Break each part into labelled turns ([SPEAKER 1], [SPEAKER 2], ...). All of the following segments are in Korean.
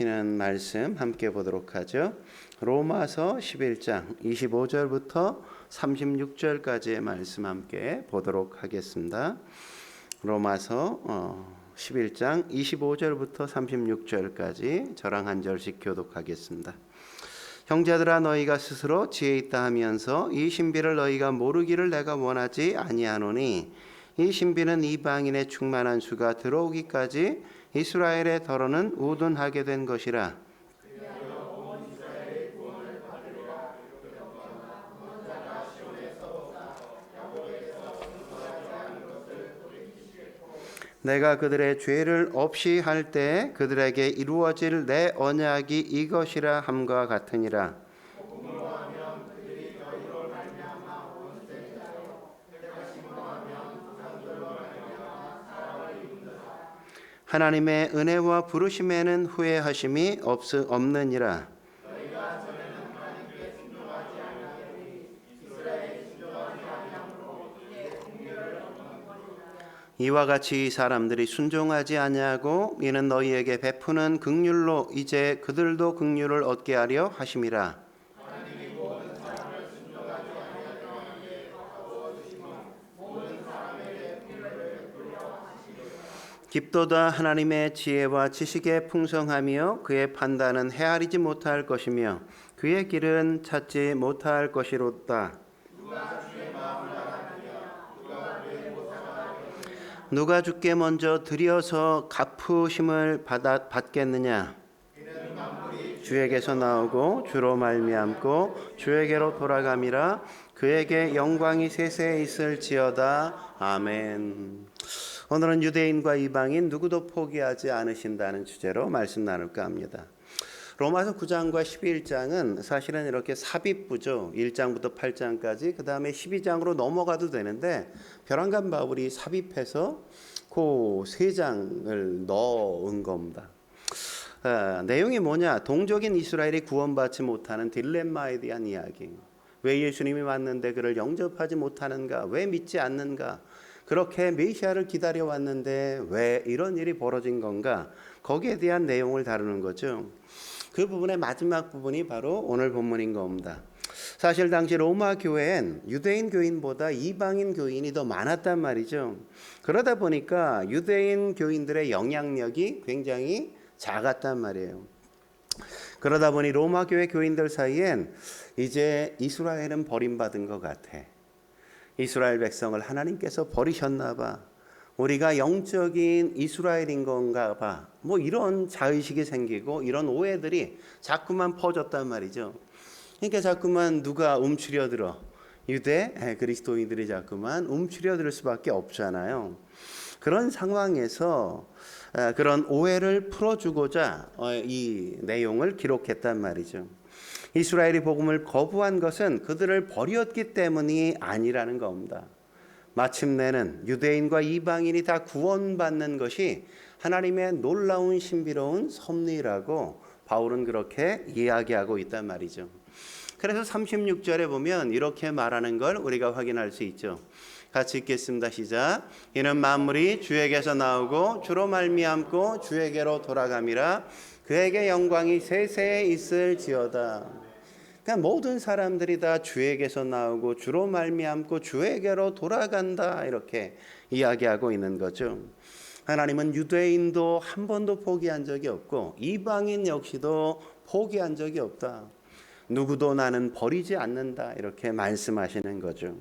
[SPEAKER 1] 주시는 말씀 함께 보도록 하죠. 로마서 11장 25절부터 36절까지의 말씀 함께 보도록 하겠습니다. 로마서 11장 25절부터 36절까지 저랑 한 절씩 교독하겠습니다. 형제들아, 너희가 스스로 지혜 있다 하면서 이 신비를 너희가 모르기를 내가 원하지 아니하노니, 이 신비는 이방인의 충만한 수가 들어오기까지 이스라엘의 더러는 우둔하게 된 것이라. 내가 그들의 죄를 없이 할 때 그들에게 이루어질 내 언약이 이것이라 함과 같으니라. 하나님의 은혜와 부르심에는 후회하심이 없느니라. 이와 같이 이 사람들이 순종하지 아니하고 이는 너희에게 베푸는 긍휼로 이제 그들도 긍휼을 얻게 하려 하심이라. 깊도다 하나님의 지혜와 지식의 풍성하며 그의 판단은 헤아리지 못할 것이며 그의 길은 찾지 못할 것이로다. 누가 주께 먼저 드려서 갚으심을 받겠느냐? 주에게서 나오고 주로 말미암고 주에게로 돌아감이라. 그에게 영광이 세세 있을지어다. 아멘. 오늘은 유대인과 이방인 누구도 포기하지 않으신다는 주제로 말씀 나눌까 합니다. 로마서 9장과 11장은 사실은 이렇게 삽입부죠. 1장부터 8장까지, 그 다음에 12장으로 넘어가도 되는데 벼랑간 바울이 삽입해서 그 3장을 넣은 겁니다. 내용이 뭐냐? 동족인 이스라엘이 구원받지 못하는 딜레마에 대한 이야기. 왜 예수님이 왔는데 그를 영접하지 못하는가? 왜 믿지 않는가? 그렇게 메시아를 기다려왔는데 왜 이런 일이 벌어진 건가? 거기에 대한 내용을 다루는 거죠. 그 부분의 마지막 부분이 바로 오늘 본문인 겁니다. 사실 당시 로마 교회엔 유대인 교인보다 이방인 교인이 더 많았단 말이죠. 그러다 보니까 유대인 교인들의 영향력이 굉장히 작았단 말이에요. 그러다 보니 로마 교회 교인들 사이엔 이제 이스라엘은 버림받은 것 같아. 이스라엘 백성을 하나님께서 버리셨나 봐. 우리가 영적인 이스라엘인 건가 봐. 뭐 이런 자의식이 생기고 이런 오해들이 자꾸만 퍼졌단 말이죠. 그러니까 자꾸만 누가 움츠려들어. 유대 그리스도인들이 자꾸만 움츠려들 수밖에 없잖아요. 그런 상황에서 그런 오해를 풀어주고자 이 내용을 기록했단 말이죠. 이스라엘이 복음을 거부한 것은 그들을 버렸기 때문이 아니라는 겁니다. 마침내는 유대인과 이방인이 다 구원받는 것이 하나님의 놀라운 신비로운 섭리라고 바울은 그렇게 이야기하고 있단 말이죠. 그래서 36절에 보면 이렇게 말하는 걸 우리가 확인할 수 있죠. 같이 읽겠습니다. 시작. 이는 만물이 주에게서 나오고 주로 말미암고 주에게로 돌아감이라. 그에게 영광이 세세 있을지어다. 그러니까 모든 사람들이 다 주에게서 나오고 주로 말미암고 주에게로 돌아간다, 이렇게 이야기하고 있는 거죠. 하나님은 유대인도 한 번도 포기한 적이 없고 이방인 역시도 포기한 적이 없다. 누구도 나는 버리지 않는다, 이렇게 말씀하시는 거죠.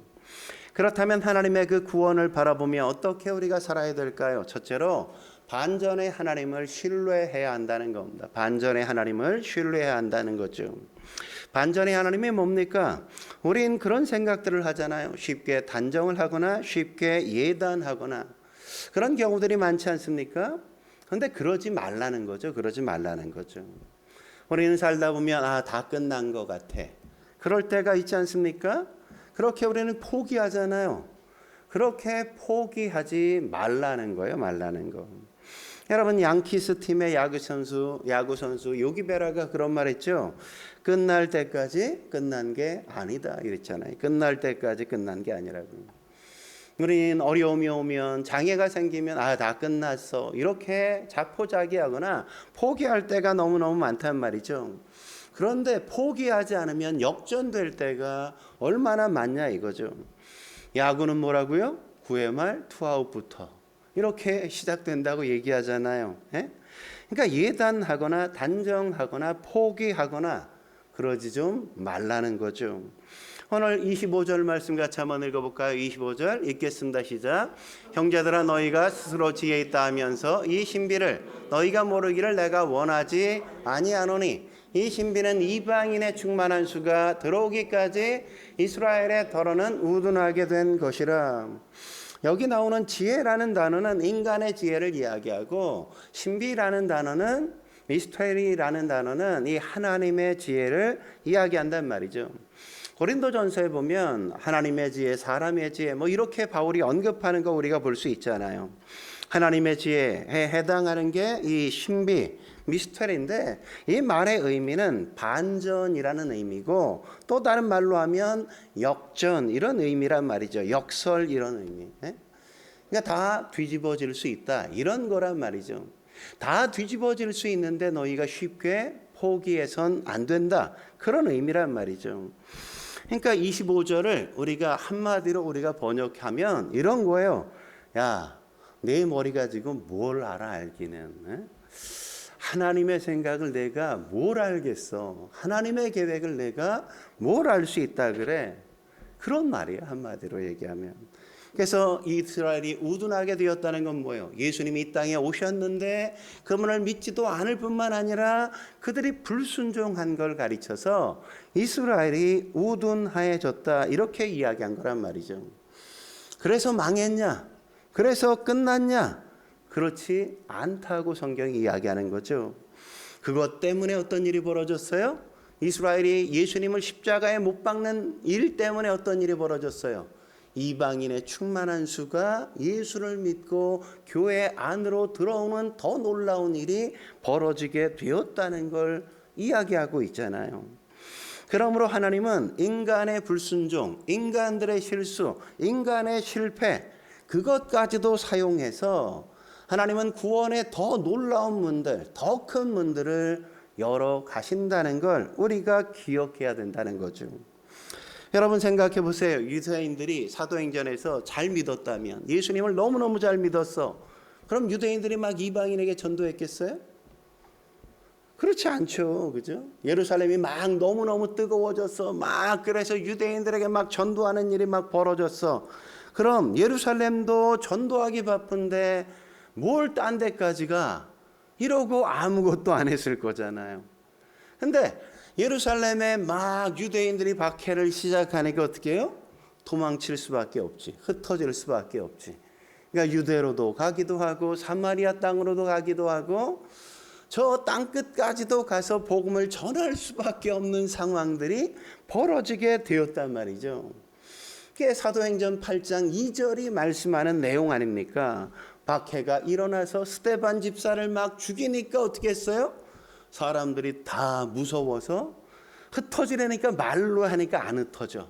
[SPEAKER 1] 그렇다면 하나님의 그 구원을 바라보며 어떻게 우리가 살아야 될까요? 첫째로 반전의 하나님을 신뢰해야 한다는 겁니다. 반전의 하나님을 신뢰해야 한다는 거죠. 반전의 하나님이 뭡니까? 우린 그런 생각들을 하잖아요. 쉽게 단정을 하거나 쉽게 예단하거나 그런 경우들이 많지 않습니까? 그런데 그러지 말라는 거죠. 그러지 말라는 거죠. 우리는 살다 보면 다 끝난 것 같아. 그럴 때가 있지 않습니까? 그렇게 우리는 포기하잖아요. 그렇게 포기하지 말라는 거예요. 말라는 거. 여러분, 양키스 팀의 야구 선수 요기베라가 그런 말 했죠. 끝날 때까지 끝난 게 아니다 이랬잖아요. 끝날 때까지 끝난 게 아니라고. 우리는 어려움이 오면, 장애가 생기면 다 끝났어 이렇게 자포자기하거나 포기할 때가 너무너무 많단 말이죠. 그런데 포기하지 않으면 역전될 때가 얼마나 많냐 이거죠. 야구는 뭐라고요? 9회 말 투아웃부터 이렇게 시작된다고 얘기하잖아요. 그러니까 예단하거나 단정하거나 포기하거나 그러지 좀 말라는 거죠. 오늘 25절 말씀 같이 한번 읽어볼까요? 25절 읽겠습니다. 시작. 형제들아 너희가 스스로 지혜 있다 하면서 이 신비를 너희가 모르기를 내가 원하지 아니하노니 이 신비는 이방인의 충만한 수가 들어오기까지 이스라엘의 더러는 우둔하게 된 것이라. 여기 나오는 지혜라는 단어는 인간의 지혜를 이야기하고 신비라는 단어는 미스테리라는 단어는 이 하나님의 지혜를 이야기한단 말이죠. 고린도전서에 보면 하나님의 지혜, 사람의 지혜 이렇게 바울이 언급하는 거 우리가 볼 수 있잖아요. 하나님의 지혜에 해당하는 게 이 신비, 미스테리인데 이 말의 의미는 반전이라는 의미고 또 다른 말로 하면 역전 이런 의미란 말이죠. 역설 이런 의미. 그러니까 다 뒤집어질 수 있다 이런 거란 말이죠. 다 뒤집어질 수 있는데 너희가 쉽게 포기해선 안 된다 그런 의미란 말이죠. 그러니까 25절을 우리가 한마디로 우리가 번역하면 이런 거예요. 야, 내 머리 가지고 뭘 알아 알기는. 하나님의 생각을 내가 뭘 알겠어. 하나님의 계획을 내가 뭘 알 수 있다 그래. 그런 말이에요. 한마디로 얘기하면. 그래서 이스라엘이 우둔하게 되었다는 건 뭐예요? 예수님이 이 땅에 오셨는데 그분을 믿지도 않을 뿐만 아니라 그들이 불순종한 걸 가르쳐서 이스라엘이 우둔하여졌다 이렇게 이야기한 거란 말이죠. 그래서 망했냐? 그래서 끝났냐? 그렇지 않다고 성경이 이야기하는 거죠. 그것 때문에 어떤 일이 벌어졌어요? 이스라엘이 예수님을 십자가에 못 박는 일 때문에 어떤 일이 벌어졌어요? 이방인의 충만한 수가 예수를 믿고 교회 안으로 들어오는 더 놀라운 일이 벌어지게 되었다는 걸 이야기하고 있잖아요. 그러므로 하나님은 인간의 불순종, 인간들의 실수, 인간의 실패 그것까지도 사용해서 하나님은 구원의 더 놀라운 문들, 더 큰 문들을 열어 가신다는 걸 우리가 기억해야 된다는 거죠. 여러분 생각해 보세요. 유대인들이 사도행전에서 잘 믿었다면, 예수님을 너무너무 잘 믿었어. 그럼 유대인들이 막 이방인에게 전도했겠어요? 그렇지 않죠. 그죠? 예루살렘이 막 너무너무 뜨거워졌어. 막 그래서 유대인들에게 막 전도하는 일이 막 벌어졌어. 그럼 예루살렘도 전도하기 바쁜데 뭘 딴 데까지 가? 이러고 아무것도 안 했을 거잖아요. 근데 예루살렘에 막 유대인들이 박해를 시작하니까 어떻게 해요? 도망칠 수밖에 없지. 흩어질 수밖에 없지. 그러니까 유대로도 가기도 하고 사마리아 땅으로도 가기도 하고 저 땅끝까지도 가서 복음을 전할 수밖에 없는 상황들이 벌어지게 되었단 말이죠. 그게 사도행전 8장 2절이 말씀하는 내용 아닙니까? 박해가 일어나서 스데반 집사를 막 죽이니까 어떻게 했어요? 사람들이 다 무서워서 흩어지려니까 말로 하니까 안 흩어져.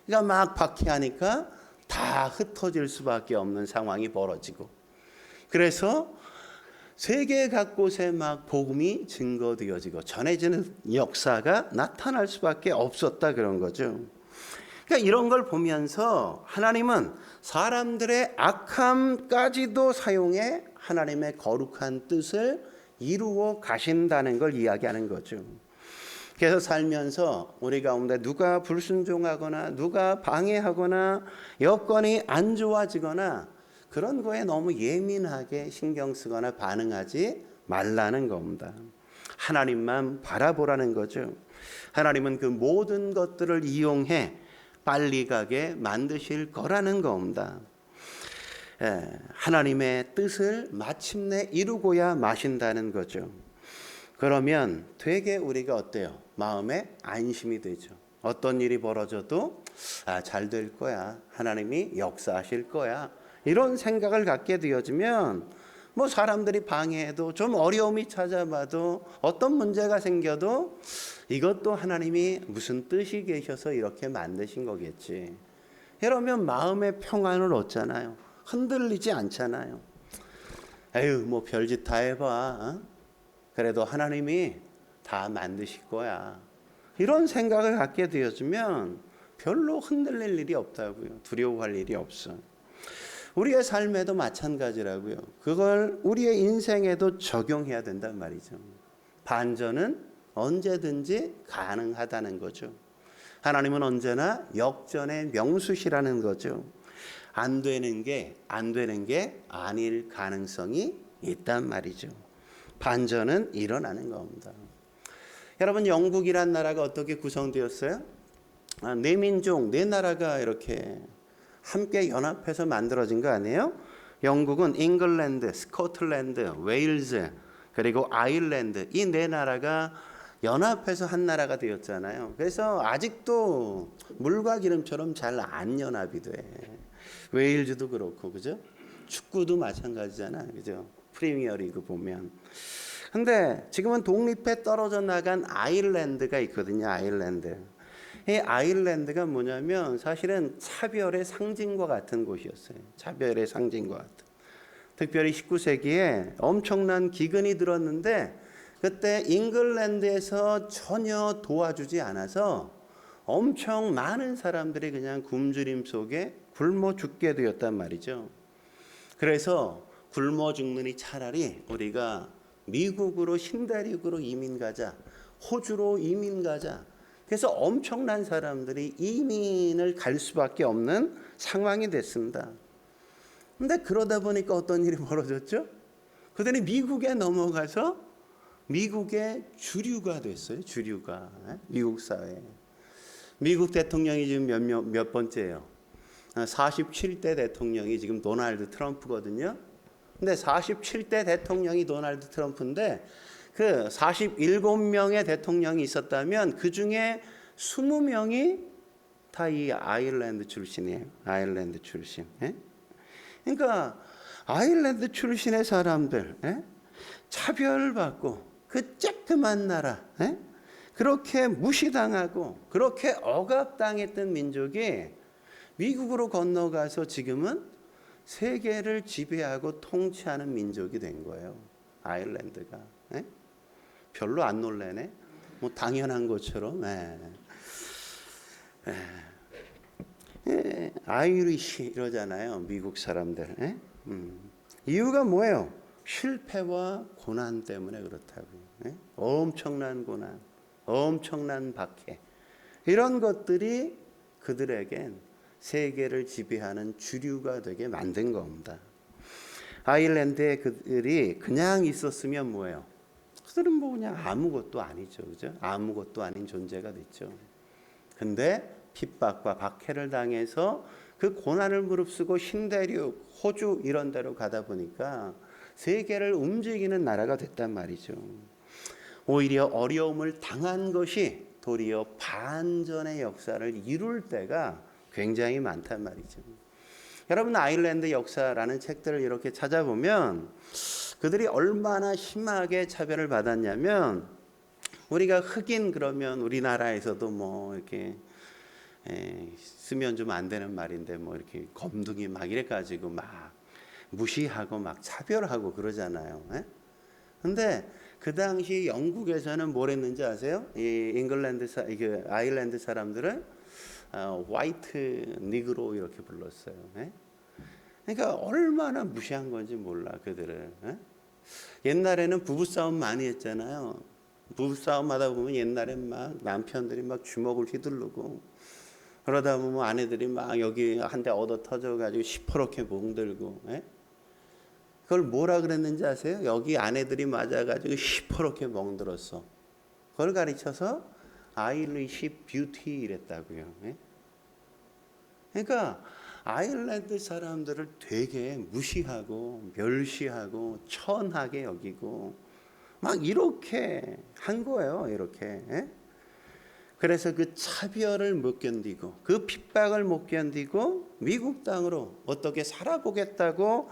[SPEAKER 1] 그러니까 막 박해하니까 다 흩어질 수밖에 없는 상황이 벌어지고, 그래서 세계 각곳에 막 복음이 증거되어지고 전해지는 역사가 나타날 수밖에 없었다 그런 거죠. 그러니까 이런 걸 보면서 하나님은 사람들의 악함까지도 사용해 하나님의 거룩한 뜻을 이루어 가신다는 걸 이야기하는 거죠. 그래서 살면서 우리 가운데 누가 불순종하거나 누가 방해하거나 여건이 안 좋아지거나 그런 거에 너무 예민하게 신경 쓰거나 반응하지 말라는 겁니다. 하나님만 바라보라는 거죠. 하나님은 그 모든 것들을 이용해 빨리 가게 만드실 거라는 겁니다. 하나님의 뜻을 마침내 이루고야 마신다는 거죠. 그러면 되게 우리가 어때요? 마음에 안심이 되죠. 어떤 일이 벌어져도 잘 될 거야. 하나님이 역사하실 거야. 이런 생각을 갖게 되어지면 뭐 사람들이 방해해도 좀 어려움이 찾아봐도 어떤 문제가 생겨도 이것도 하나님이 무슨 뜻이 계셔서 이렇게 만드신 거겠지. 이러면 마음의 평안을 얻잖아요. 흔들리지 않잖아요. 에휴, 뭐 별짓 다 해봐. 어? 그래도 하나님이 다 만드실 거야. 이런 생각을 갖게 되어지면 별로 흔들릴 일이 없다고요. 두려워할 일이 없어. 우리의 삶에도 마찬가지라고요. 그걸 우리의 인생에도 적용해야 된단 말이죠. 반전은 언제든지 가능하다는 거죠. 하나님은 언제나 역전의 명수시라는 거죠. 안 되는 게 아닐 가능성이 있단 말이죠. 반전은 일어나는 겁니다. 여러분, 영국이란 나라가 어떻게 구성되었어요? 네 민족, 네 나라가 이렇게 함께 연합해서 만들어진 거 아니에요? 영국은 잉글랜드, 스코틀랜드, 웨일즈, 그리고 아일랜드, 이 네 나라가 연합해서 한 나라가 되었잖아요. 그래서 아직도 물과 기름처럼 잘 안 연합이 돼. 웨일즈도 그렇고, 그죠? 축구도 마찬가지잖아, 그죠? 프리미어리그 보면. 근데 지금은 독립해 떨어져 나간 아일랜드가 있거든요. 아일랜드. 이 아일랜드가 뭐냐면 사실은 차별의 상징과 같은 곳이었어요. 차별의 상징과 같은. 특별히 19세기에 엄청난 기근이 들었는데 그때 잉글랜드에서 전혀 도와주지 않아서 엄청 많은 사람들이 그냥 굶주림 속에 굶어 죽게 되었단 말이죠. 그래서 굶어 죽느니 차라리 우리가 미국으로 신대륙으로 이민 가자, 호주로 이민 가자. 그래서 엄청난 사람들이 이민을 갈 수밖에 없는 상황이 됐습니다. 근데 그러다 보니까 어떤 일이 벌어졌죠? 그들이 미국에 넘어가서 미국의 주류가 됐어요. 주류가. 미국 사회. 미국 대통령이 지금 몇 번째예요? 47대 대통령이 지금 도널드 트럼프거든요. 근데 47대 대통령이 도널드 트럼프인데 그 47명의 대통령이 있었다면 그 중에 20명이 다 이 아일랜드 출신이에요. 아일랜드 출신. 그러니까 아일랜드 출신의 사람들 차별받고 그 쬐끄만 나라 그렇게 무시당하고 그렇게 억압당했던 민족이 미국으로 건너가서 지금은 세계를 지배하고 통치하는 민족이 된 거예요. 아일랜드가. 별로 안 놀래네. 뭐 당연한 것처럼. 아이리시 이러잖아요. 미국 사람들. 이유가 뭐예요? 실패와 고난 때문에 그렇다고요. 엄청난 고난, 엄청난 박해. 이런 것들이 그들에겐 세계를 지배하는 주류가 되게 만든 겁니다. 아일랜드에 그들이 그냥 있었으면 뭐예요? 그들은 뭐 그냥 아무것도 아니죠. 그죠? 아무것도 아닌 존재가 됐죠. 근데 핍박과 박해를 당해서 그 고난을 무릅쓰고 신대륙, 호주 이런 데로 가다 보니까 세계를 움직이는 나라가 됐단 말이죠. 오히려 어려움을 당한 것이 도리어 반전의 역사를 이룰 때가 굉장히 많단 말이죠. 여러분, 아일랜드 역사라는 책들을 이렇게 찾아보면 그들이 얼마나 심하게 차별을 받았냐면 우리가 흑인 그러면 우리나라에서도 뭐 이렇게 쓰면 좀 안 되는 말인데 뭐 이렇게 검둥이 막 이래 가지고 막 무시하고 막 차별하고 그러잖아요. 근데 그 당시 영국에서는 뭘 했는지 아세요? 이 아일랜드 사람들을 화이트 니그로 이렇게 불렀어요. 그러니까 얼마나 무시한 건지 몰라 그들을. 옛날에는 부부싸움 많이 했잖아요. 부부싸움 하다 보면 옛날엔 막 남편들이 막 주먹을 휘두르고 그러다 보면 아내들이 막 여기 한 대 얻어 터져가지고 시퍼렇게 멍들고. 그걸 뭐라 그랬는지 아세요? 여기 아내들이 맞아가지고 시퍼렇게 멍들었어. 그걸 가르쳐서 아일리시 뷰티 이랬다고요. 그러니까 아일랜드 사람들을 되게 무시하고 멸시하고 천하게 여기고 막 이렇게 한 거예요. 이렇게. 그래서 그 차별을 못 견디고 그 핍박을 못 견디고 미국 땅으로 어떻게 살아보겠다고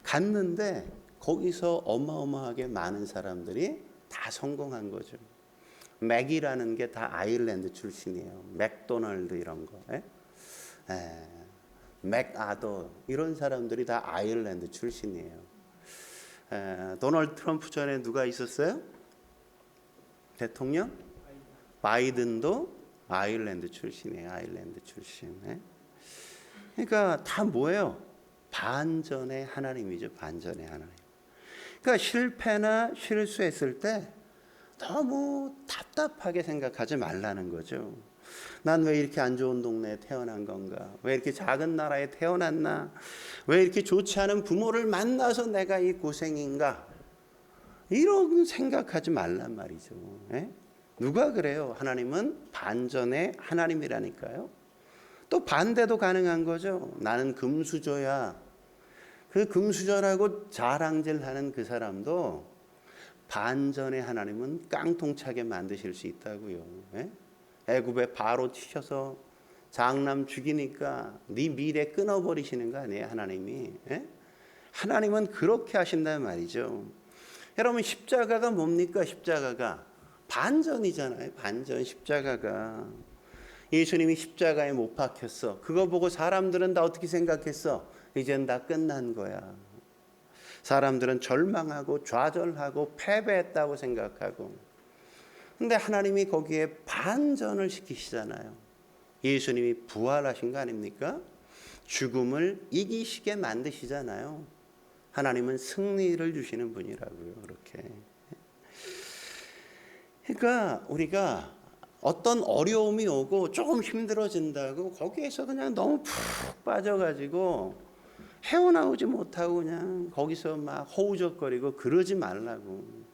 [SPEAKER 1] 갔는데 거기서 어마어마하게 많은 사람들이 다 성공한 거죠. 맥이라는 게 다 아일랜드 출신이에요. 맥도날드 이런 거. 맥아더 이런 사람들이 다 아일랜드 출신이에요. 도널드 트럼프 전에 누가 있었어요? 대통령? 바이든도 아일랜드 출신이에요. 아일랜드 출신. 그러니까 다 뭐예요? 반전의 하나님이죠. 반전의 하나님. 그러니까 실패나 실수했을 때 너무 답답하게 생각하지 말라는 거죠. 난 왜 이렇게 안 좋은 동네에 태어난 건가? 왜 이렇게 작은 나라에 태어났나? 왜 이렇게 좋지 않은 부모를 만나서 내가 이 고생인가? 이런 생각하지 말란 말이죠. 누가 그래요? 하나님은 반전의 하나님이라니까요. 또 반대도 가능한 거죠. 나는 금수저야. 그 금수저라고 자랑질하는 그 사람도 반전의 하나님은 깡통차게 만드실 수 있다고요. 애굽에 바로 치셔서 장남 죽이니까 네 미래 끊어버리시는 거 아니에요, 하나님이. 하나님은 그렇게 하신단 말이죠. 여러분, 십자가가 뭡니까? 십자가가 반전이잖아요. 반전. 십자가가 예수님이 십자가에 못 박혔어. 그거 보고 사람들은 다 어떻게 생각했어? 이젠 다 끝난 거야. 사람들은 절망하고 좌절하고 패배했다고 생각하고. 근데 하나님이 거기에 반전을 시키시잖아요. 예수님이 부활하신 거 아닙니까? 죽음을 이기시게 만드시잖아요. 하나님은 승리를 주시는 분이라고요. 그렇게. 그러니까 우리가 어떤 어려움이 오고 조금 힘들어진다고 거기에서 그냥 너무 푹 빠져가지고 헤어나오지 못하고 그냥 거기서 막 허우적거리고 그러지 말라고.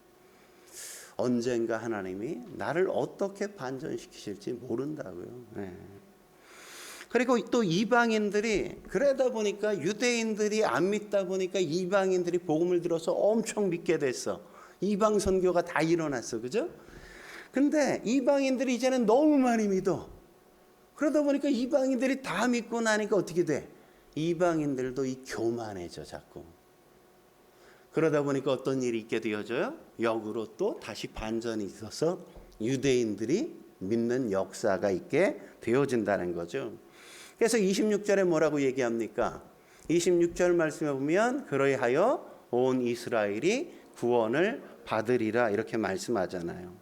[SPEAKER 1] 언젠가 하나님이 나를 어떻게 반전시키실지 모른다고요. 그리고 또 이방인들이 그러다 보니까 유대인들이 안 믿다 보니까 이방인들이 복음을 들어서 엄청 믿게 됐어. 이방 선교가 다 일어났어. 그죠? 근데 이방인들이 이제는 너무 많이 믿어. 그러다 보니까 이방인들이 다 믿고 나니까 어떻게 돼? 이방인들도 이 교만해져 자꾸. 그러다 보니까 어떤 일이 있게 되어져요? 역으로 또 다시 반전이 있어서 유대인들이 믿는 역사가 있게 되어진다는 거죠. 그래서 26절에 뭐라고 얘기합니까? 26절 말씀에 보면 그러하여 온 이스라엘이 구원을 받으리라 이렇게 말씀하잖아요.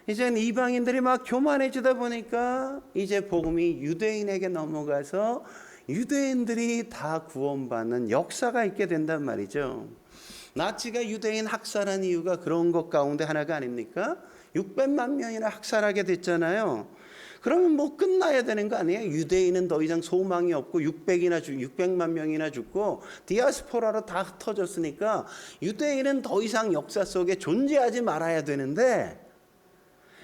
[SPEAKER 1] 이제 이방인들이 막 교만해지다 보니까 이제 복음이 유대인에게 넘어가서 유대인들이 다 구원받는 역사가 있게 된단 말이죠. 나치가 유대인 학살한 이유가 그런 것 가운데 하나가 아닙니까? 600만 명이나 학살하게 됐잖아요. 그러면 뭐 끝나야 되는 거 아니에요? 유대인은 더 이상 소망이 없고 600만 명이나 죽고 디아스포라로 다 흩어졌으니까 유대인은 더 이상 역사 속에 존재하지 말아야 되는데,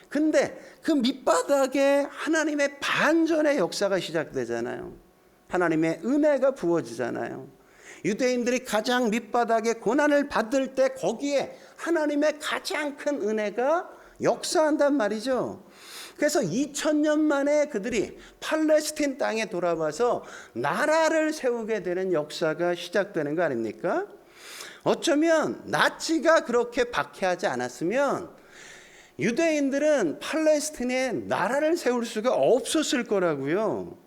[SPEAKER 1] 근데 그 밑바닥에 하나님의 반전의 역사가 시작되잖아요. 하나님의 은혜가 부어지잖아요. 유대인들이 가장 밑바닥에 고난을 받을 때 거기에 하나님의 가장 큰 은혜가 역사한단 말이죠. 그래서 2000년 만에 그들이 팔레스틴 땅에 돌아와서 나라를 세우게 되는 역사가 시작되는 거 아닙니까? 어쩌면 나치가 그렇게 박해하지 않았으면 유대인들은 팔레스틴에 나라를 세울 수가 없었을 거라고요.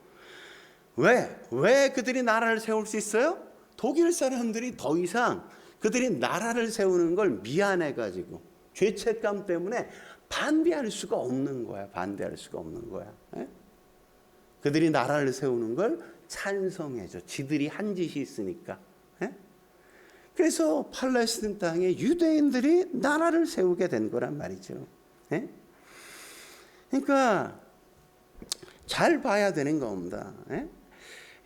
[SPEAKER 1] 왜 그들이 나라를 세울 수 있어요? 독일 사람들이 더 이상 그들이 나라를 세우는 걸 미안해가지고 죄책감 때문에 반대할 수가 없는 거야. 반대할 수가 없는 거야. 그들이 나라를 세우는 걸 찬성해줘. 지들이 한 짓이 있으니까. 그래서 팔레스틴 땅에 유대인들이 나라를 세우게 된 거란 말이죠. 그러니까 잘 봐야 되는 겁니다.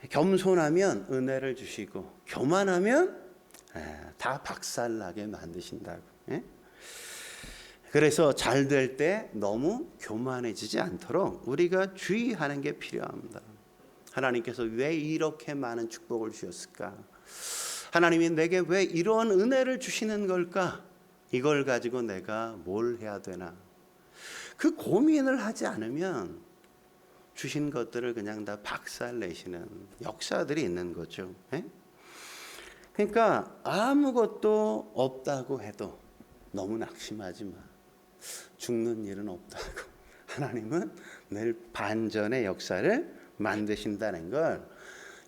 [SPEAKER 1] 겸손하면 은혜를 주시고 교만하면 다 박살나게 만드신다고. 그래서 잘 될 때 너무 교만해지지 않도록 우리가 주의하는 게 필요합니다. 하나님께서 왜 이렇게 많은 축복을 주셨을까? 하나님이 내게 왜 이런 은혜를 주시는 걸까? 이걸 가지고 내가 뭘 해야 되나? 그 고민을 하지 않으면 주신 것들을 그냥 다 박살내시는 역사들이 있는 거죠. 그러니까 아무것도 없다고 해도 너무 낙심하지 마. 죽는 일은 없다고. 하나님은 늘 반전의 역사를 만드신다는 걸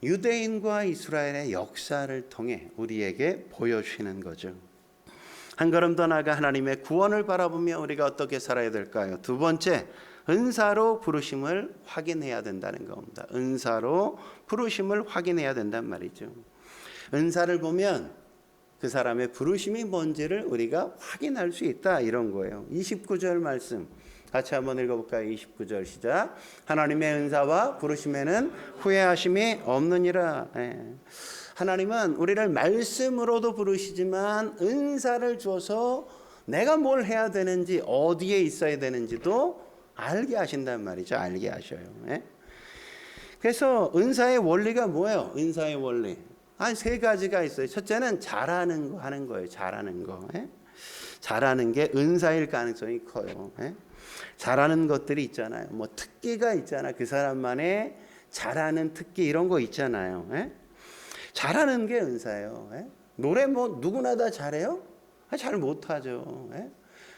[SPEAKER 1] 유대인과 이스라엘의 역사를 통해 우리에게 보여주시는 거죠. 한 걸음 더 나아가 하나님의 구원을 바라보며 우리가 어떻게 살아야 될까요? 두 번째, 은사로 부르심을 확인해야 된다는 겁니다. 은사로 부르심을 확인해야 된단 말이죠. 은사를 보면 그 사람의 부르심이 뭔지를 우리가 확인할 수 있다, 이런 거예요. 29절 말씀 같이 한번 읽어볼까요? 29절 시작. 하나님의 은사와 부르심에는 후회하심이 없느니라. 하나님은 우리를 말씀으로도 부르시지만 은사를 주어서 내가 뭘 해야 되는지, 어디에 있어야 되는지도 알게 하신단 말이죠. 알게 하셔요. 그래서 은사의 원리가 뭐예요? 은사의 원리 세 가지가 있어요. 첫째는 잘하는 거 하는 거예요. 잘하는 거. 잘하는 게 은사일 가능성이 커요. 잘하는 것들이 있잖아요. 뭐 특기가 있잖아. 그 사람만의 잘하는 특기 이런 거 있잖아요. 잘하는 게 은사예요. 노래 뭐 누구나 다 잘해요? 잘 못하죠.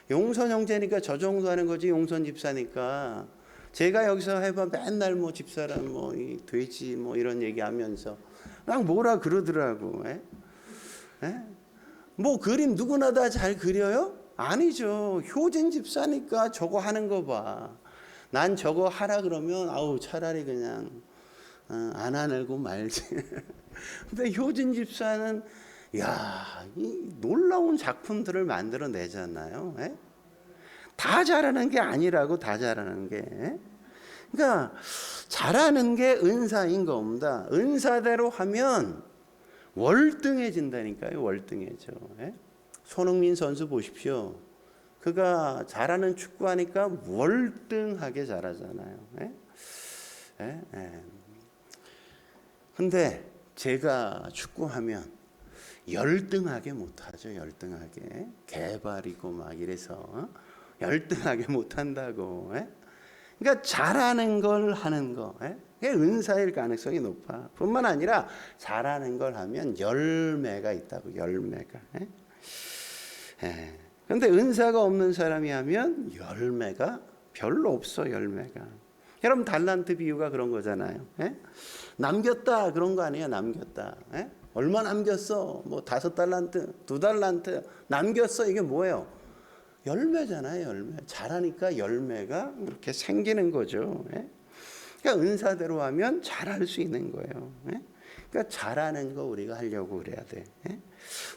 [SPEAKER 1] 용선 형제니까 저 정도 하는 거지. 용선 집사니까 제가 여기서 해봐 맨날 뭐 집사람 뭐 이 돼지 뭐 이런 얘기하면서 그냥 뭐라 그러더라고. 뭐 그림 누구나 다 잘 그려요? 아니죠. 효진 집사니까 저거 하는 거 봐. 난 저거 하라 그러면 아우 차라리 그냥 안 하고 말지. 근데 효진 집사는 이 놀라운 작품들을 만들어내잖아요. 다 잘하는 게 아니라고. 다 잘하는 게. 그러니까 잘하는 게 은사인 겁니다. 은사대로 하면 월등해진다니까요. 월등해져. 손흥민 선수 보십시오. 그가 잘하는 축구하니까 월등하게 잘하잖아요. 근데 제가 축구하면 열등하게 못하죠. 열등하게. 개발이고 막 이래서 열등하게 못한다고. 그러니까 잘하는 걸 하는 거. 그게 은사일 가능성이 높아. 뿐만 아니라 잘하는 걸 하면 열매가 있다고. 열매가. 그런데 은사가 없는 사람이 하면 열매가 별로 없어. 열매가. 여러분 달란트 비유가 그런 거잖아요. 남겼다 그런 거 아니에요. 남겼다. 얼마 남겼어? 뭐 5달란트, 2달란트 남겼어. 이게 뭐예요? 열매잖아요. 열매. 잘하니까 열매가 이렇게 생기는 거죠. 그러니까 은사대로 하면 잘할 수 있는 거예요. 그러니까 잘하는 거 우리가 하려고 그래야 돼.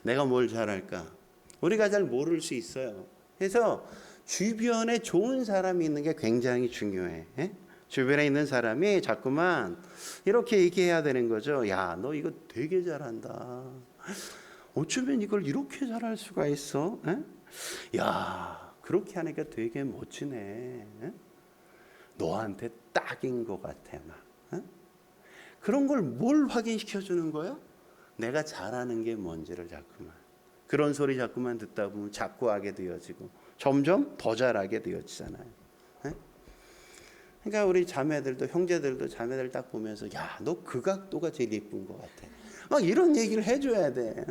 [SPEAKER 1] 내가 뭘 잘할까? 우리가 잘 모를 수 있어요. 그래서 주변에 좋은 사람이 있는 게 굉장히 중요해. 주변에 있는 사람이 자꾸만 이렇게 얘기해야 되는 거죠. 야, 너 이거 되게 잘한다. 어쩌면 이걸 이렇게 잘할 수가 있어? 야, 그렇게 하니까 되게 멋지네. 너한테 딱인 것 같아. 막. 그런 걸 뭘 확인시켜 주는 거예요? 내가 잘하는 게 뭔지를 자꾸만. 그런 소리 자꾸만 듣다 보면 자꾸 하게 되어지고 점점 더 잘하게 되어지잖아요. 그러니까 우리 자매들도 형제들도 자매들 딱 보면서 야, 너 그 각도가 제일 예쁜 것 같아. 막 이런 얘기를 해줘야 돼.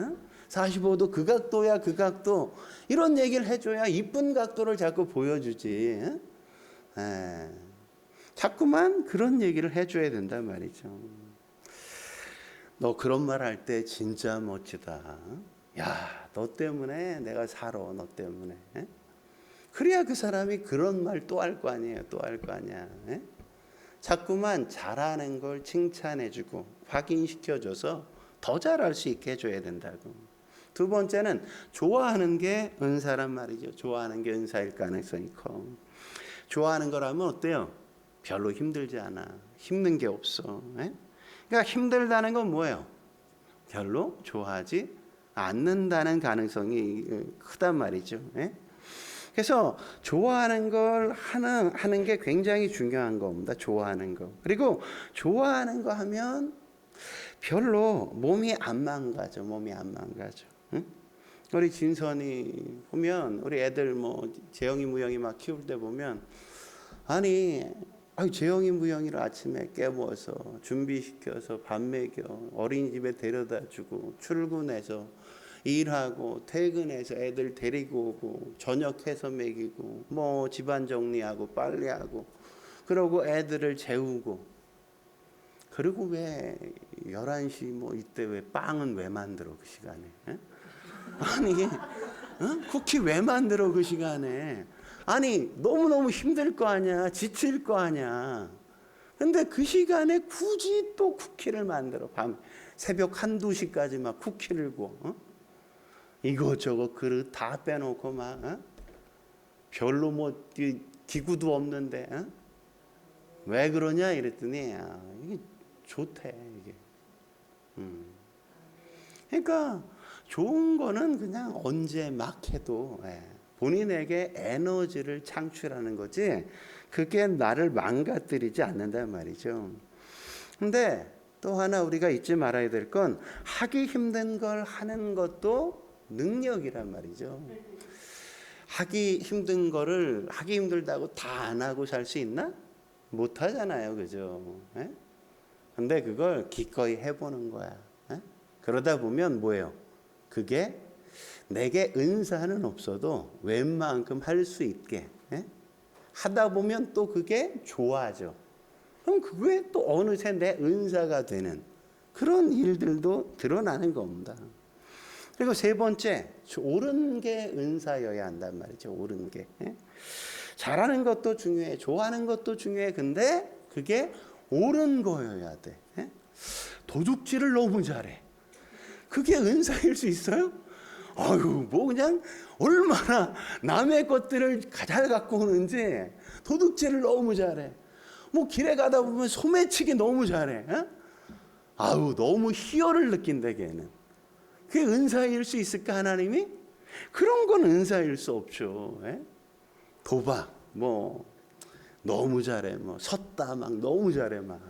[SPEAKER 1] 45도 그 각도야, 그 각도. 이런 얘기를 해줘야 이쁜 각도를 자꾸 보여주지. 자꾸만 그런 얘기를 해줘야 된단 말이죠. 너 그런 말 할 때 진짜 멋지다. 야, 너 때문에 내가 살아. 너 때문에. 그래야 그 사람이 그런 말 또 할 거 아니에요. 또 할 거 아니야. 자꾸만 잘하는 걸 칭찬해주고 확인시켜줘서 더 잘할 수 있게 해줘야 된다고. 두 번째는 좋아하는 게 은사란 말이죠. 좋아하는 게 은사일 가능성이 커. 좋아하는 거라면 어때요? 별로 힘들지 않아. 힘든 게 없어. 그러니까 힘들다는 건 뭐예요? 별로 좋아하지 않는다는 가능성이 크단 말이죠. 그래서 좋아하는 걸 하는 게 굉장히 중요한 겁니다. 좋아하는 거. 그리고 좋아하는 거 하면 별로 몸이 안 망가져. 몸이 안 망가져. 우리 진선이 보면 우리 애들 뭐 재영이 무영이 막 키울 때 보면 아니 재영이 무영이를 아침에 깨워서 준비시켜서 밥 먹여 어린이집에 데려다주고 출근해서 일하고 퇴근해서 애들 데리고 오고 저녁해서 먹이고 뭐 집안 정리하고 빨래하고 그러고 애들을 재우고 그리고 왜 11시 뭐 이때 왜 빵은 왜 만들어 그 시간에? 에? 아니 쿠키 왜 만들어 그 시간에? 아니 너무너무 힘들 거 아니야, 지칠 거 아니야. 근데 그 시간에 굳이 또 쿠키를 만들어. 새벽 1, 2시까지 막 쿠키를 구워. 이것저것 그릇 다 빼놓고 막 별로 뭐 기구도 없는데 왜 그러냐 이랬더니 이게 좋대 이게. 그러니까 좋은 거는 그냥 언제 막 해도 본인에게 에너지를 창출하는 거지 그게 나를 망가뜨리지 않는단 말이죠. 근데 또 하나 우리가 잊지 말아야 될 건 하기 힘든 걸 하는 것도 능력이란 말이죠. 하기 힘든 거를 하기 힘들다고 다 안 하고 살 수 있나? 못 하잖아요. 그죠? 근데 그걸 기꺼이 해보는 거야. 그러다 보면 뭐예요? 그게 내게 은사는 없어도 웬만큼 할 수 있게 하다 보면 또 그게 좋아져. 그럼 그게 또 어느새 내 은사가 되는 그런 일들도 드러나는 겁니다. 그리고 세 번째, 옳은 게 은사여야 한단 말이죠. 옳은 게. 잘하는 것도 중요해. 좋아하는 것도 중요해. 근데 그게 옳은 거여야 돼. 도둑질을 너무 잘해. 그게 은사일 수 있어요? 아유, 뭐 그냥 얼마나 남의 것들을 잘 갖고 오는지 도둑질을 너무 잘해. 뭐 길에 가다 보면 소매치기 너무 잘해. 아유, 너무 희열을 느낀다 걔는. 그게 은사일 수 있을까 하나님이? 그런 건 은사일 수 없죠. 도박 뭐 너무 잘해. 뭐 섰다 막 너무 잘해 막.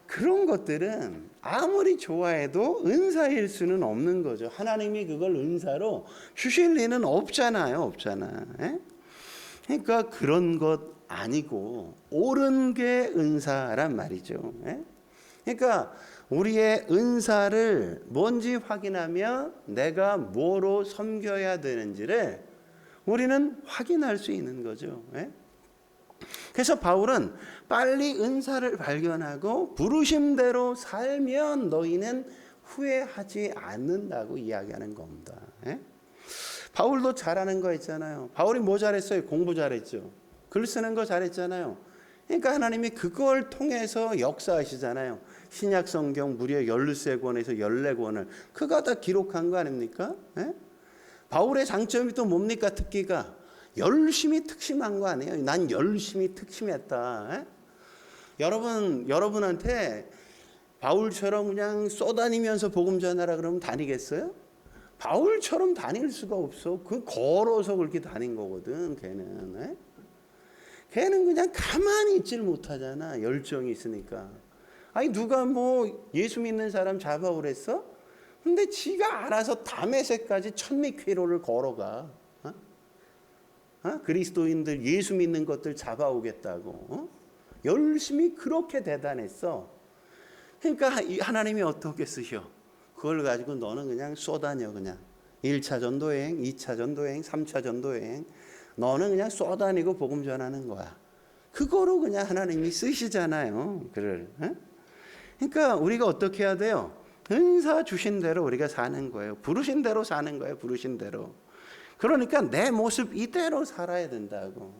[SPEAKER 1] 그런 것들은 아무리 좋아해도 은사일 수는 없는 거죠. 하나님이 그걸 은사로 주실 리는 없잖아요. 없잖아. 그러니까 그런 것 아니고 옳은 게 은사란 말이죠. 그러니까 우리의 은사를 뭔지 확인하면 내가 뭐로 섬겨야 되는지를 우리는 확인할 수 있는 거죠. 그래서 바울은 빨리 은사를 발견하고 부르심대로 살면 너희는 후회하지 않는다고 이야기하는 겁니다. 바울도 잘하는 거 있잖아요. 바울이 뭐 잘했어요? 공부 잘했죠. 글 쓰는 거 잘했잖아요. 그러니까 하나님이 그걸 통해서 역사하시잖아요. 신약 성경 무려 13권에서 14권을 그가 다 기록한 거 아닙니까? 바울의 장점이 또 뭡니까? 특기가 열심히 특심한 거 아니에요. 난 열심히 특심했다. 여러분한테 바울처럼 그냥 쏘다니면서 복음 전하라 그러면 다니겠어요? 바울처럼 다닐 수가 없어. 그 걸어서 그렇게 다닌 거거든. 걔는 그냥 가만히 있질 못하잖아. 열정이 있으니까. 아니 누가 뭐 예수 믿는 사람 잡아오랬어? 근데 지가 알아서 다메섹까지 1000미퀴로를 걸어가. 그리스도인들 예수 믿는 것들 잡아오겠다고. 열심히 그렇게 대단했어. 그러니까 하나님이 어떻게 쓰셔? 그걸 가지고 너는 그냥 쏘다녀. 그냥 1차 전도여행, 2차 전도여행, 3차 전도여행. 너는 그냥 쏘다니고 복음 전하는 거야. 그거로 그냥 하나님이 쓰시잖아요. 그를. 그러니까 우리가 어떻게 해야 돼요? 은사 주신 대로 우리가 사는 거예요. 부르신 대로 사는 거예요. 부르신 대로. 그러니까 내 모습 이대로 살아야 된다고.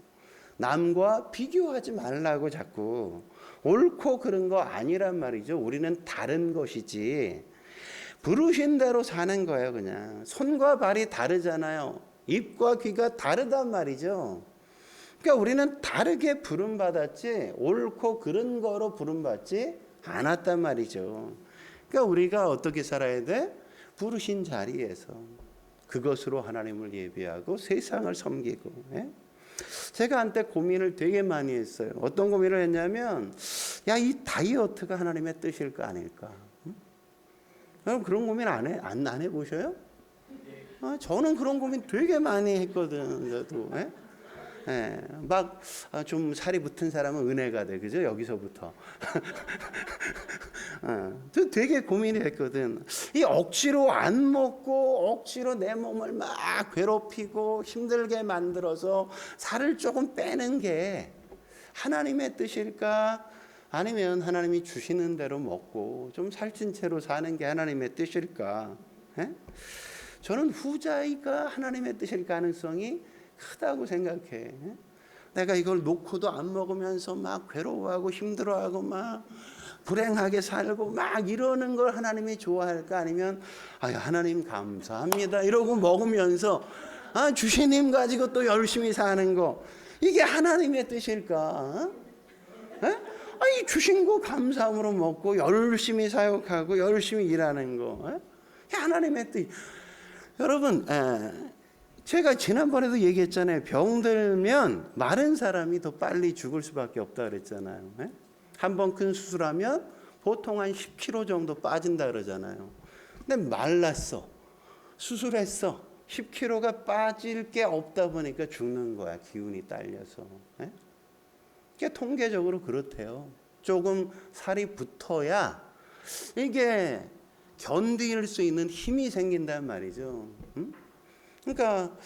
[SPEAKER 1] 남과 비교하지 말라고 자꾸. 옳고 그런 거 아니란 말이죠. 우리는 다른 것이지. 부르신 대로 사는 거예요. 그냥. 손과 발이 다르잖아요. 입과 귀가 다르단 말이죠. 그러니까 우리는 다르게 부름받았지 옳고 그른 거로 부름받지 않았단 말이죠. 그러니까 우리가 어떻게 살아야 돼? 부르신 자리에서 그것으로 하나님을 예배하고 세상을 섬기고. 제가 한때 고민을 되게 많이 했어요. 어떤 고민을 했냐면 이 다이어트가 하나님의 뜻일까 아닐까? 여러분 그런 고민 안 해보셔요? 저는 그런 고민 되게 많이 했거든. 저도. 막 좀 살이 붙은 사람은 은혜가 돼. 그죠? 여기서부터. 되게 고민이 됐거든. 이 억지로 안 먹고 억지로 내 몸을 막 괴롭히고 힘들게 만들어서 살을 조금 빼는 게 하나님의 뜻일까? 아니면 하나님이 주시는 대로 먹고 좀 살찐 채로 사는 게 하나님의 뜻일까? 에? 저는 후자가 하나님의 뜻일 가능성이 크다고 생각해. 내가 이걸 놓고도 안 먹으면서 막 괴로워하고 힘들어하고 막 불행하게 살고 막 이러는 걸 하나님이 좋아할까? 아니면 하나님 감사합니다 이러고 먹으면서 주시님 가지고 또 열심히 사는 거, 이게 하나님의 뜻일까? 이 주신 거 감사함으로 먹고 열심히 사역하고 열심히 일하는 거, 이게 하나님의 뜻. 여러분, 제가 지난번에도 얘기했잖아요. 병들면 마른 사람이 더 빨리 죽을 수밖에 없다 그랬잖아요. 한 번 큰 수술하면 보통 한 10kg 정도 빠진다 그러잖아요. 근데 말랐어, 수술했어, 10kg가 빠질 게 없다 보니까 죽는 거야. 기운이 딸려서. 이게 통계적으로 그렇대요. 조금 살이 붙어야 이게 견딜 수 있는 힘이 생긴단 말이죠. 그러니까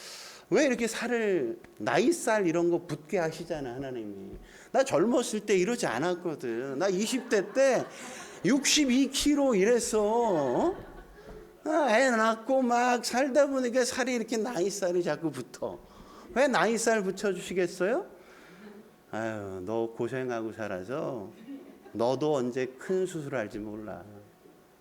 [SPEAKER 1] 왜 이렇게 살을, 나이살 이런 거 붙게 하시잖아 하나님이. 나 젊었을 때 이러지 않았거든. 나 20대 때 62kg 이랬어. 애 낳고 막 살다 보니까 살이 이렇게 나이살이 자꾸 붙어. 왜 나이살 붙여주시겠어요? 너 고생하고 살아서 너도 언제 큰 수술할지 몰라.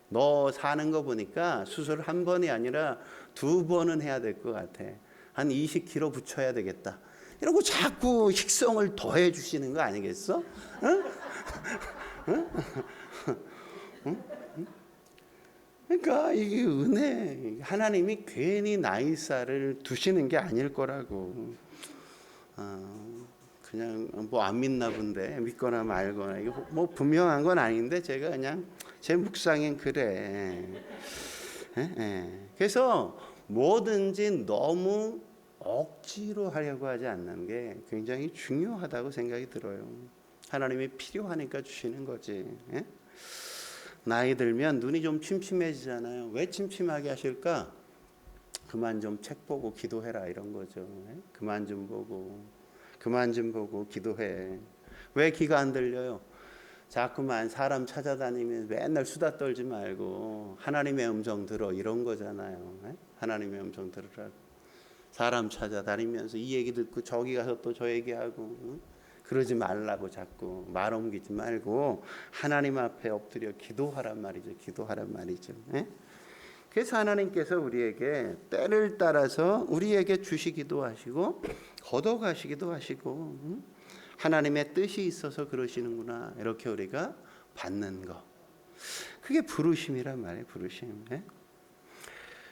[SPEAKER 1] 너 사는 거 보니까 수술 한 번이 아니라 2번은 해야 될 것 같아. 한 20kg 붙여야 되겠다. 이러고 자꾸 식성을 더해 주시는 거 아니겠어? 그러니까 이게 은혜, 하나님이 괜히 나이살을 두시는 게 아닐 거라고. 그냥 뭐 안 믿나 본데 믿거나 말거나, 이거 뭐 분명한 건 아닌데 제가 그냥 제 묵상엔 그래. 그래서 뭐든지 너무 억지로 하려고 하지 않는 게 굉장히 중요하다고 생각이 들어요. 하나님이 필요하니까 주시는 거지. 나이 들면 눈이 좀 침침해지잖아요. 왜 침침하게 하실까? 그만 좀 책 보고 기도해라 이런 거죠. 그만 좀 보고 기도해. 왜 귀가 안 들려요? 자꾸만 사람 찾아다니면 맨날 수다 떨지 말고 하나님의 음성 들어 이런 거잖아요. 하나님의 음성 들으라고. 사람 찾아다니면서 이 얘기 듣고 저기 가서 또 저 얘기하고 그러지 말라고. 자꾸 말 옮기지 말고 하나님 앞에 엎드려 기도하란 말이죠. 그래서 하나님께서 우리에게 때를 따라서 우리에게 주시기도 하시고 걷어가시기도 하시고, 하나님의 뜻이 있어서 그러시는구나 이렇게 우리가 받는 거, 그게 부르심이란 말이에요. 부르심.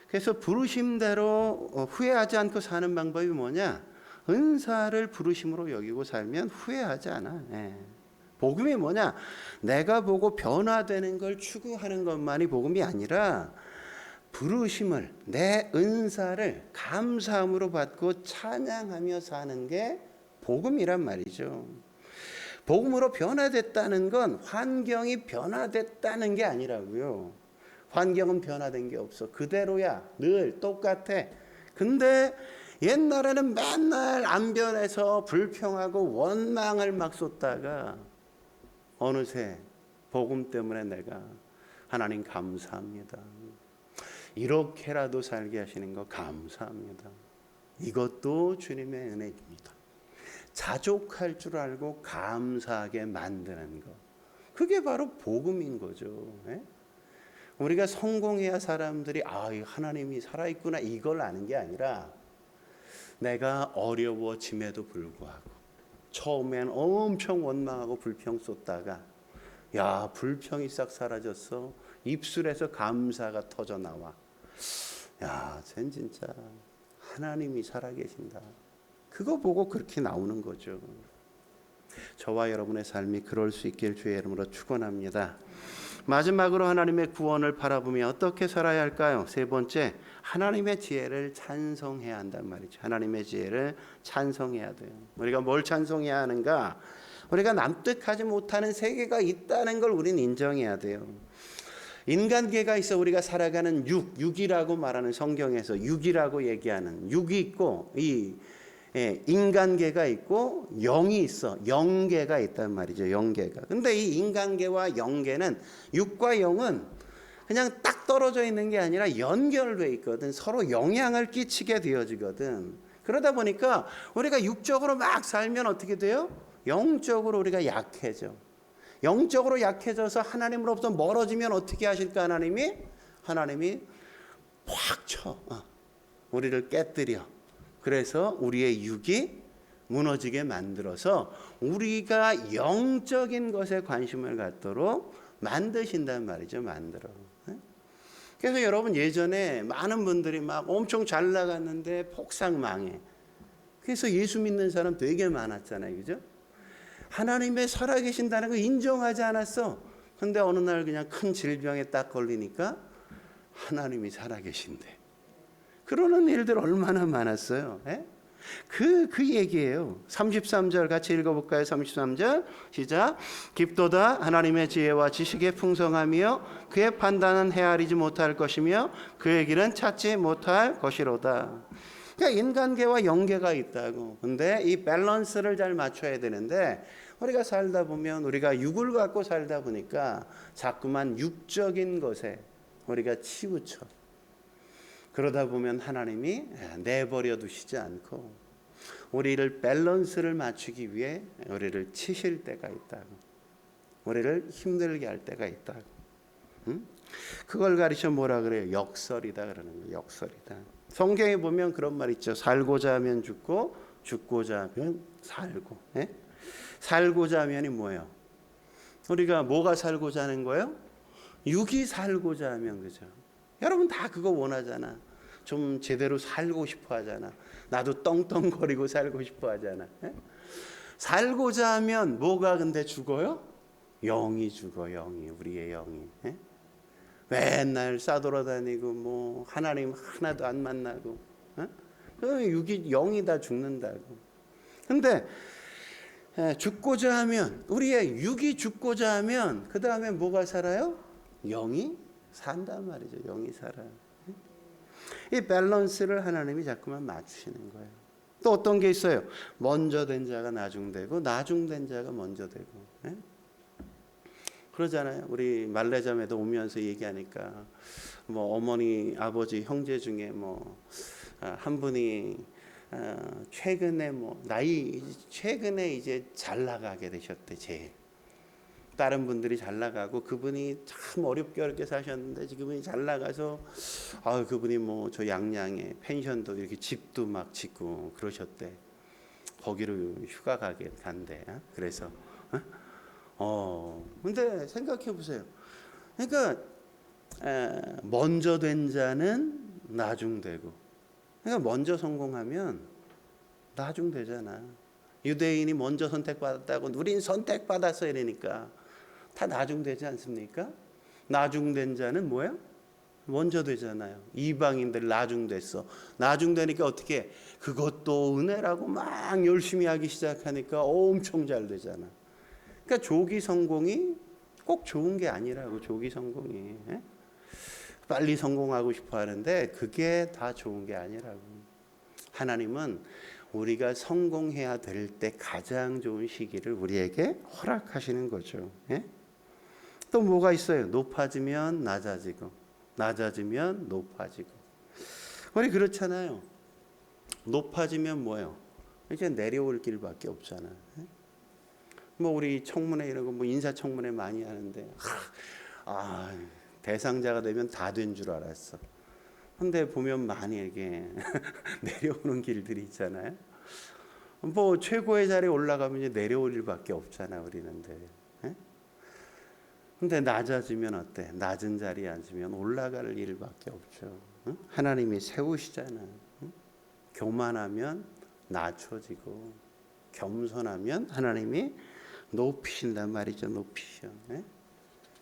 [SPEAKER 1] 그래서 부르심대로 후회하지 않고 사는 방법이 뭐냐? 은사를 부르심으로 여기고 살면 후회하지 않아. 복음이 뭐냐? 내가 보고 변화되는 걸 추구하는 것만이 복음이 아니라 부르심을, 내 은사를 감사함으로 받고 찬양하며 사는 게 복음이란 말이죠. 복음으로 변화됐다는 건 환경이 변화됐다는 게 아니라고요. 환경은 변화된 게 없어. 그대로야. 늘 똑같아. 근데 옛날에는 맨날 안 변해서 불평하고 원망을 막 쏟다가 어느새 복음 때문에 내가 하나님 감사합니다. 이렇게라도 살게 하시는 거 감사합니다. 이것도 주님의 은혜입니다. 자족할 줄 알고 감사하게 만드는 거, 그게 바로 복음인 거죠. 우리가 성공해야 사람들이 하나님이 살아있구나 이걸 아는 게 아니라, 내가 어려워짐에도 불구하고 처음엔 엄청 원망하고 불평 쏟다가 야 불평이 싹 사라졌어. 입술에서 감사가 터져 나와. 야, 쟨 진짜 하나님이 살아계신다. 그거 보고 그렇게 나오는 거죠. 저와 여러분의 삶이 그럴 수 있길 주의 이름으로 축원합니다. 마지막으로 하나님의 구원을 바라보며 어떻게 살아야 할까요? 세 번째, 하나님의 지혜를 찬송해야 한단 말이죠. 하나님의 지혜를 찬송해야 돼요. 우리가 뭘 찬송해야 하는가? 우리가 납득하지 못하는 세계가 있다는 걸 우리는 인정해야 돼요. 인간계가 있어 우리가 살아가는 육이라고 말하는, 성경에서 육이라고 얘기하는 육이 있고, 이 인간계가 있고 영이 있어. 영계가 있단 말이죠. 영계가. 근데 이 인간계와 영계는, 육과 영은 그냥 딱 떨어져 있는 게 아니라 연결돼 있거든. 서로 영향을 끼치게 되어지거든. 그러다 보니까 우리가 육적으로 막 살면 어떻게 돼요? 영적으로 우리가 약해져. 영적으로 약해져서 하나님으로부터 멀어지면 어떻게 하실까? 하나님이 확 쳐. 우리를 깨뜨려. 그래서 우리의 육이 무너지게 만들어서 우리가 영적인 것에 관심을 갖도록 만드신단 말이죠. 만들어. 그래서 여러분, 예전에 많은 분들이 막 엄청 잘 나갔는데 폭삭 망해. 그래서 예수 믿는 사람 되게 많았잖아요. 그죠? 하나님의 살아계신다는 거 인정하지 않았어. 근데 어느 날 그냥 큰 질병에 딱 걸리니까 하나님이 살아계신대. 그러는 일들 얼마나 많았어요. 그 얘기예요. 33절 같이 읽어볼까요? 33절 시작. 깊도다 하나님의 지혜와 지식의 풍성하며 그의 판단은 헤아리지 못할 것이며 그의 길은 찾지 못할 것이로다. 그러니까 인간계와 영계가 있다고. 근데 이 밸런스를 잘 맞춰야 되는데 우리가 살다 보면, 우리가 육을 갖고 살다 보니까 자꾸만 육적인 것에 우리가 치우쳐. 그러다 보면 하나님이 내버려 두시지 않고 우리를 밸런스를 맞추기 위해 우리를 치실 때가 있다고. 우리를 힘들게 할 때가 있다고. 그걸 가리켜 뭐라 그래요? 역설이다 그러는 거예요. 역설이다. 성경에 보면 그런 말 있죠. 살고자 하면 죽고 죽고자 하면 살고. 살고자 하면이 뭐예요? 우리가 뭐가 살고자 하는 거예요? 육이 살고자 하면, 그죠? 여러분 다 그거 원하잖아. 좀 제대로 살고 싶어 하잖아. 나도 떵떵거리고 살고 싶어 하잖아. 살고자 하면 뭐가 근데 죽어요? 영이 죽어. 영이, 우리의 영이. 맨날 싸돌아다니고 뭐 하나님 하나도 안 만나고, 육이, 영이 다 죽는다고. 근데 죽고자 하면, 우리의 육이 죽고자 하면 그 다음에 뭐가 살아요? 영이 산단 말이죠. 영이 살아요. 이 밸런스를 하나님이 자꾸만 맞추시는 거예요. 또 어떤 게 있어요? 먼저 된 자가 나중되고 나중된 자가 먼저 되고. 그러잖아요. 우리 말레자매도 오면서 얘기하니까 뭐 어머니, 아버지, 형제 중에 뭐 한 분이 최근에 최근에 이제 잘 나가게 되셨대. 제일 다른 분들이 잘 나가고 그분이 참 어렵게 사셨는데 지금은 잘 나가서 그분이 뭐 저 양양에 펜션도 이렇게 집도 막 짓고 그러셨대. 거기로 휴가 간대. 그래서 근데 생각해 보세요. 그러니까 먼저 된 자는 나중되고, 그러니까 먼저 성공하면 나중되잖아. 유대인이 먼저 선택받았다고 우린 선택받았어 이러니까 다 나중되지 않습니까? 나중된 자는 뭐야? 먼저 되잖아요. 이방인들 나중됐어. 나중되니까 어떻게? 그것도 은혜라고 막 열심히 하기 시작하니까 엄청 잘 되잖아. 그러니까 조기 성공이 꼭 좋은 게 아니라고. 조기 성공이 빨리 성공하고 싶어 하는데 그게 다 좋은 게 아니라고. 하나님은 우리가 성공해야 될 때 가장 좋은 시기를 우리에게 허락하시는 거죠. 또 뭐가 있어요? 높아지면 낮아지고 낮아지면 높아지고. 우리 그렇잖아요. 높아지면 뭐예요? 이제 내려올 길밖에 없잖아. 뭐 우리 청문회 이런 거 뭐 인사청문회 많이 하는데 대상자가 되면 다 된 줄 알았어. 근데 보면 많이 이렇게 내려오는 길들이 있잖아요. 뭐 최고의 자리에 올라가면 이제 내려올 일밖에 없잖아 우리는데. 근데 낮아지면 어때? 낮은 자리에 앉으면 올라갈 일밖에 없죠. 하나님이 세우시잖아. 교만하면 낮춰지고 겸손하면 하나님이 높이신단 말이죠. 높이셔.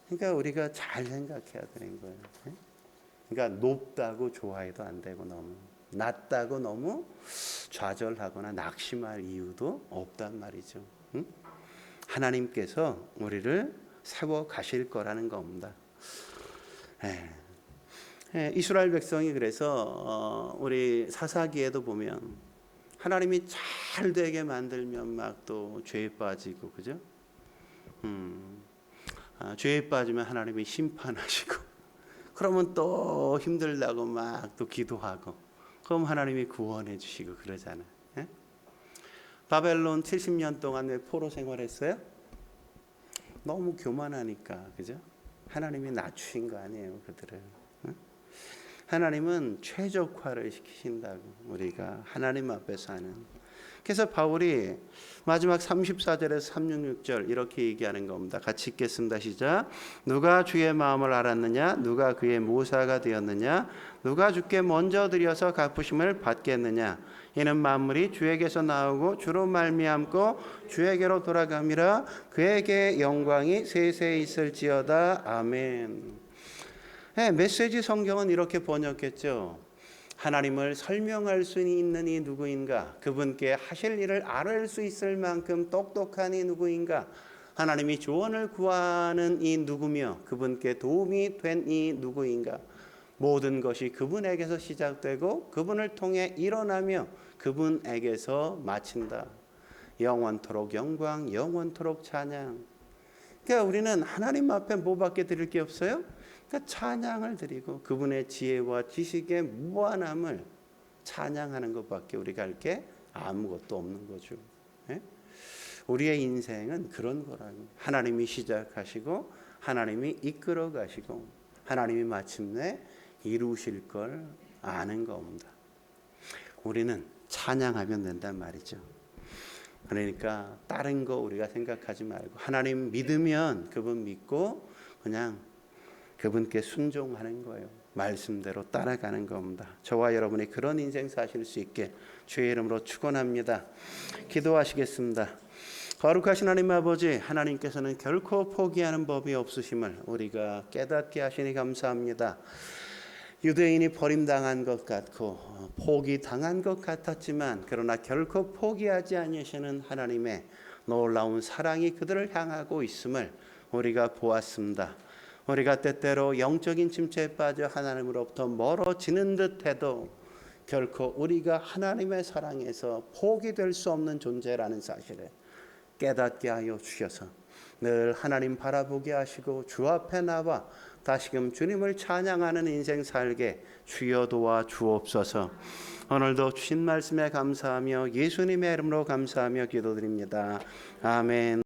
[SPEAKER 1] 그러니까 우리가 잘 생각해야 되는 거예요. 그러니까 높다고 좋아해도 안 되고 너무 낮다고 너무 좌절하거나 낙심할 이유도 없단 말이죠. 하나님께서 우리를 세워 가실 거라는 겁니다. 이스라엘 백성이 그래서 우리 사사기에도 보면 하나님이 잘 되게 만들면 막 또 죄에 빠지고, 그죠? 죄에 빠지면 하나님이 심판하시고, 그러면 또 힘들다고 막 또 기도하고, 그럼 하나님이 구원해 주시고 그러잖아요. 예? 바벨론 70년 동안 왜 포로 생활했어요? 너무 교만하니까, 그죠? 하나님이 낮추신 거 아니에요, 그들을. 예? 하나님은 최적화를 시키신다고, 우리가 하나님 앞에서 하는. 그래서 바울이 마지막 34절에서 36절 이렇게 얘기하는 겁니다. 같이 읽겠습니다. 시작. 누가 주의 마음을 알았느냐? 누가 그의 모사가 되었느냐? 누가 주께 먼저 드려서 갚으심을 받겠느냐? 이는 만물이 주에게서 나오고 주로 말미암고 주에게로 돌아감이라. 그에게 영광이 세세히 있을지어다. 아멘. 네, 메시지 성경은 이렇게 번역했죠. 하나님을 설명할 수 있는 이 누구인가? 그분께 하실 일을 알을 수 있을 만큼 똑똑한 이 누구인가? 하나님이 조언을 구하는 이 누구며 그분께 도움이 된 이 누구인가? 모든 것이 그분에게서 시작되고 그분을 통해 일어나며 그분에게서 마친다. 영원토록 영광, 영원토록 찬양. 그러니까 우리는 하나님 앞에 뭐밖에 드릴 게 없어요? 그러니까 찬양을 드리고 그분의 지혜와 지식의 무한함을 찬양하는 것밖에 우리가 할 게 아무것도 없는 거죠. 예? 우리의 인생은 그런 거라고. 하나님이 시작하시고 하나님이 이끌어 가시고 하나님이 마침내 이루실 걸 아는 겁니다. 우리는 찬양하면 된단 말이죠. 그러니까 다른 거 우리가 생각하지 말고 하나님 믿으면 그분 믿고 그냥 그분께 순종하는 거예요. 말씀대로 따라가는 겁니다. 저와 여러분이 그런 인생 사실 수 있게 주의 이름으로 축원합니다. 기도하시겠습니다. 거룩하신 하나님 아버지, 하나님께서는 결코 포기하는 법이 없으심을 우리가 깨닫게 하시니 감사합니다. 유대인이 버림당한 것 같고 포기당한 것 같았지만 그러나 결코 포기하지 않으시는 하나님의 놀라운 사랑이 그들을 향하고 있음을 우리가 보았습니다. 우리가 때때로 영적인 침체에 빠져 하나님으로부터 멀어지는 듯해도 결코 우리가 하나님의 사랑에서 포기될 수 없는 존재라는 사실을 깨닫게 하여 주셔서 늘 하나님 바라보게 하시고 주 앞에 나와 다시금 주님을 찬양하는 인생 살게 주여 도와 주옵소서. 오늘도 주신 말씀에 감사하며 예수님의 이름으로 감사하며 기도드립니다. 아멘.